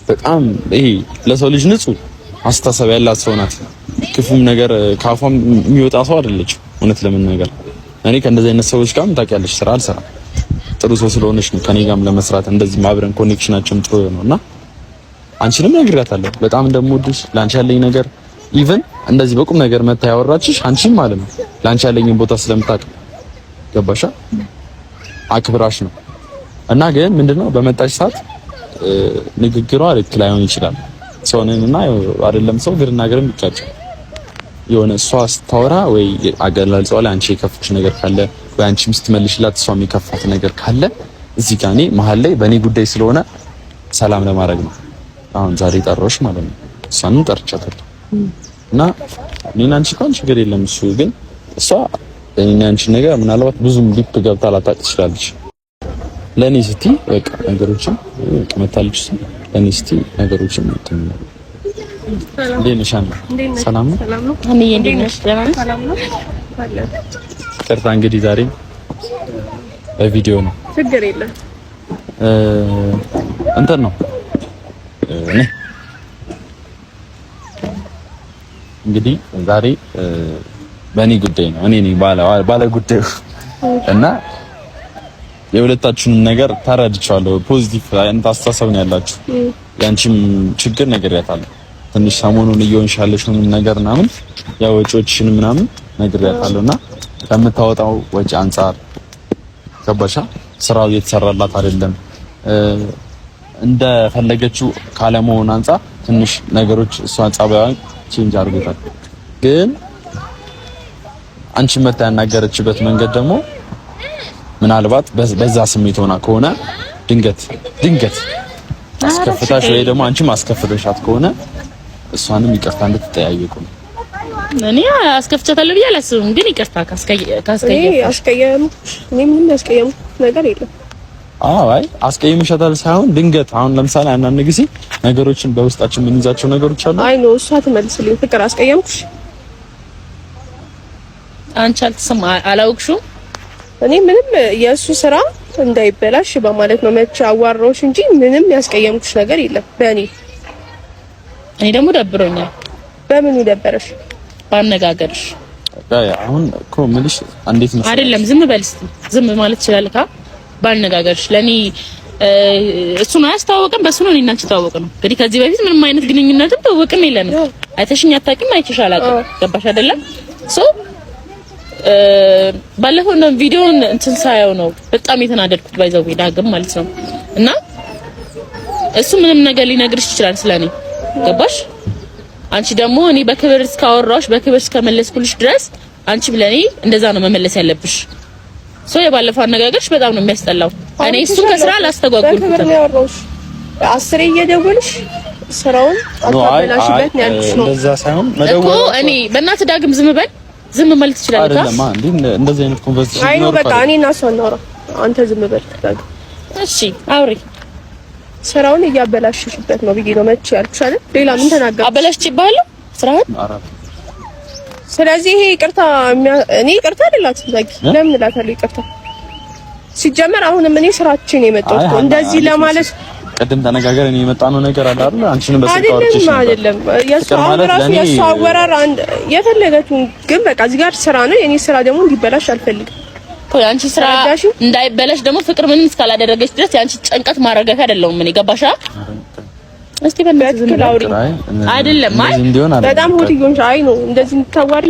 በጣም ይሄ ለሰው ልጅ ንጹህ አስተሳሰብ ያላት ሰው ናት። ክፉም ነገር ካፏም የሚወጣ ሰው አይደለች። እውነት ለምን ነገር እኔ ከእንደዚህ አይነት ሰዎች ጋርም ታውቂያለሽ ስራ አልሰራም። ጥሩ ሰው ስለሆነች ነው ከኔ ጋርም ለመስራት እንደዚህ ማብረን ኮኔክሽናችን ጥሩ ነውና አንቺንም ነግሬያታለሁ በጣም እንደምወድሽ ላንቺ ያለኝ ነገር ኢቭን እንደዚህ በቁም ነገር መታ ያወራችሽ አንቺም ማለት ነው ላንቺ ያለኝን ቦታ ስለምታውቅ ገባሻ አክብራሽ ነው እና ግን ምንድነው በመጣሽ ሰዓት ንግግሯ ልክ ላይሆን ይችላል ሰውንና አይደለም ሰው ግርና ግርም ይጫጫ የሆነ እሷ ስታወራ ወይ አገላልጿ ላይ አንቺ የከፋሽ ነገር ካለ ወይ አንቺ ምስትመልሽላት እሷ የሚከፋት ነገር ካለ እዚህ ጋር እኔ መሀል ላይ በእኔ ጉዳይ ስለሆነ ሰላም ለማድረግ ነው አሁን ዛሬ ጠራሁሽ ማለት ነው እሷንም ጠርቻታለሁ እና እኔና አንቺ እንኳን ችግር የለም እሱ ግን እሷ እኔና አንቺ ነገር ምናልባት ብዙም ዲፕ ገብታ ላታውቅ ትችላለች ለኔ ስቲ በቃ ነገሮችን ከመታለች ለኔ ስቲ ነገሮችን ምትነው ለኔሻን ሰላም ነው እኔ እንደነሽ ሰላም ነው ቅርታ እንግዲህ ዛሬ በቪዲዮ ነው ችግር የለም እንትን ነው እኔ እንግዲህ ዛሬ በእኔ ጉዳይ ነው እኔ ነኝ ባለ ጉዳዩ እና የሁለታችሁንም ነገር ታረድቻለሁ ፖዚቲቭ አይነት አስተሳሰብ ነው ያላችሁ ያንቺም ችግር ነግሬያታለሁ ትንሽ ሰሞኑን እየሆንሻለሽ ነው ነገር ምናምን ያው ወጪዎችሽን ምናምን ነግሬያታለሁና ከምታወጣው ወጪ አንፃር ገባሻ ስራው እየተሰራላት አይደለም እንደፈለገችው ካለመሆን አንፃር ትንሽ ነገሮች እሷ ጻባዋን ቼንጅ አድርጎታል ግን አንቺ መታ ያናገረችበት መንገድ ደግሞ ምናልባት በዛ ስሜት ሆና ከሆነ ድንገት አስከፍታሽ ወይ ደግሞ አንቺም አስከፍተሻት ከሆነ እሷንም ይቅርታ እንድትጠያየቁ ነው እኔ አስከፍቻታለሁ ብዬ አላስብም ግን ይቅርታ ካስቀየም እኔ ምንም ያስቀየም ነገር የለም አይ አስቀየምሻታል ሳይሆን ድንገት አሁን ለምሳሌ አንዳንድ ጊዜ ነገሮችን በውስጣችን የምንይዛቸው ነገሮች አሉ አይ ነው እሷ ትመልስልኝ ፍቅር አስቀየምኩሽ አንቺ አላውቅሽም እኔ ምንም የእሱ ስራ እንዳይበላሽ በማለት ነው መቼ አዋራሁሽ እንጂ ምንም ያስቀየምኩሽ ነገር የለም በእኔ እኔ ደግሞ ደብሮኛል በምን ይደበረሽ ባነጋገርሽ አሁን እኮ ምልሽ እንዴት ነው አይደለም ዝም በል እስቲ ዝም ማለት ይችላል ባነጋገርሽ ለኔ እሱን አያስተዋወቅም በሱ ነው እኔና አንቺ ተዋወቅን እንግዲህ ከዚህ በፊት ምንም አይነት ግንኙነትም ተዋወቅም የለንም አይተሽኝ አታውቂም አይተሽ አላውቅም ገባሽ አይደለም ሶ ባለፈው ነው ቪዲዮን እንትን ሳየው ነው በጣም የተናደድኩት ባይዘው ዳግም ማለት ነው እና እሱ ምንም ነገር ሊነግርሽ ይችላል ስለኔ ገባሽ አንቺ ደግሞ እኔ በክብር እስካወራሽ በክብር እስከመለስኩልሽ ድረስ አንቺ ብለኔ እንደዛ ነው መመለስ ያለብሽ ሶ የባለፈው አነጋገርሽ በጣም ነው የሚያስጠላው እኔ እሱ ከስራ ላስተጓጉልኩት አስሬ እየደወልሽ ስራውን አታበላሽበት ነው ያልኩሽ ነው እንደዛ ሳይሆን መደወል እኮ እኔ በእናትህ ዳግም ዝም ማለት ይችላል አይደለም እንዴ እንደዚህ አይነት ኮንቨርሴሽን አይ ነው በቃ እኔ እና እሷ እናውራ አንተ ዝም በል ዳግም እሺ አውሪ ስራውን እያበላሽሽበት ነው ብዬ ነው መቼ ያልኩሽ አይደል ሌላ ምን ተናገርኩ አበላሽችባለሁ ስራውን ስለዚህ ይሄ ይቅርታ እኔ ይቅርታ አይደላትም ዛጊ ለምን እላታለሁ ይቅርታ ሲጀመር አሁንም እኔ ስራችን የመጣው እንደዚህ ለማለት ቀደም ተነጋገር እኔ የመጣነው ነገር አለ አይደል አንቺን በስልካውርችሽ አይደለም የሷ አወራር አንድ የፈለገችው ግን በቃ እዚህ ጋር ስራ ነው የኔ ስራ ደግሞ እንዲበላሽ አልፈልግም አንቺ ስራ እንዳይበላሽ ደግሞ ፍቅር ምንም እስካላደረገች ድረስ ያንቺ ጭንቀት ማረጋጋ አይደለም ምን ይገባሻ እስቲ በእናትህ ዝም ብላውሪ አይደለም አይ በጣም ሆድ ይሁን አይ ነው እንደዚህ እንታዋሪ